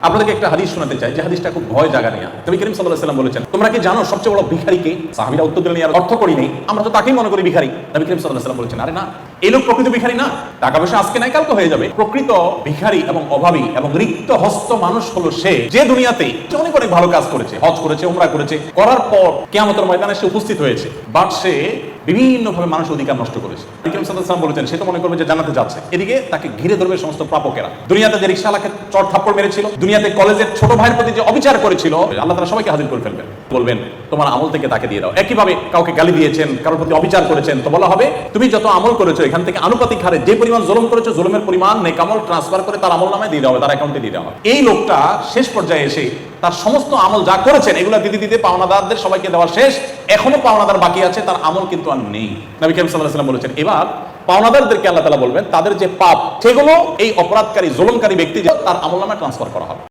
আপনাদেরকে একটা হাদিস শোনাতে চাই, যে হাদিসটা খুব ভয় জাগা নিয়ে। নবী করিম সাল্লাল্লাহু আলাইহি ওয়াসাল্লাম বলেছেন, তোমরা কি জানো সবচেয়ে বড় ভিখারি কে? সাহাবীরা উত্তর দিলেন, এর অর্থ করি নেই, আমরা তো তাকেই মনে করি ভিখারি। নবী করিম সাল্লাল্লাহু আলাইহি ওয়াসাল্লাম বলেছেন, আরে না, এই লোক প্রকৃত ভিখারি না, টাকা পয়সা আজকে নাই কালকে হয়ে যাবে। প্রকৃত ভিখারি এবং অভাবী এবং রিক্ত হস্ত মানুষ হলো সে, যে দুনিয়াতে অনেক অনেক ভালো কাজ করেছে, হজ করেছে, উমরা করেছে, করার পর কিয়ামতের ময়দানে সে উপস্থিত হয়েছে, বাট সে বিভিন্নভাবে মানুষের অধিকার নষ্ট করেছে। নবী করিম সাল্লাল্লাহু আলাইহি ওয়াসাল্লাম বলেছেন, সে তো মনে করবে যে জান্নাতে যাচ্ছে, এদিকে তাকে ঘিরে ধরবে সমস্ত প্রাপকেরা। দুনিয়াতে যে রিকশাওয়ালাকে চড় থাপ্পড় মেরেছিল, দুনিয়াতে কলেজের ছোট ভাইয়ের প্রতি যে অবিচার করেছিল, আল্লাহ তাআলা সবাইকে হাজির করে ফেলবেন, বলবেন তোমার আমল থেকে তাকে দিয়ে দাও। একইভাবে কাউকে গালি দিয়েছেন, কারোর প্রতি অবিচার করেছেন, তো বলা হবে তুমি যত আমল করেছো এখান থেকে আনুপাতিক হারে যে পরিমাণ জুলুম করেছো, জুলুমের পরিমাণ নেক আমল ট্রান্সফার করে তার আমলনামায় দিয়ে দেওয়া হবে, তার অ্যাকাউন্টে দিয়ে দেওয়া হবে। এই লোকটা শেষ পর্যায়ে এসে তার সমস্ত আমল যা করেছেন এগুলো দিতে দিতে পাওনাদারদের সবাইকে দেওয়া শেষ, এখনো পাওনাদার বাকি আছে, তার আমল কিন্তু আর নেই। নবী করিম সাল্লাল্লাহু আলাইহি ওয়াসাল্লাম বলেছেন, এবার পাওনাদারদেরকে আল্লাহ তাআলা বলবেন তাদের যে পাপ সেগুলো এই অপরাধকারী জুলুমকারী ব্যক্তি তার আমলনামায় ট্রান্সফার করা হবে।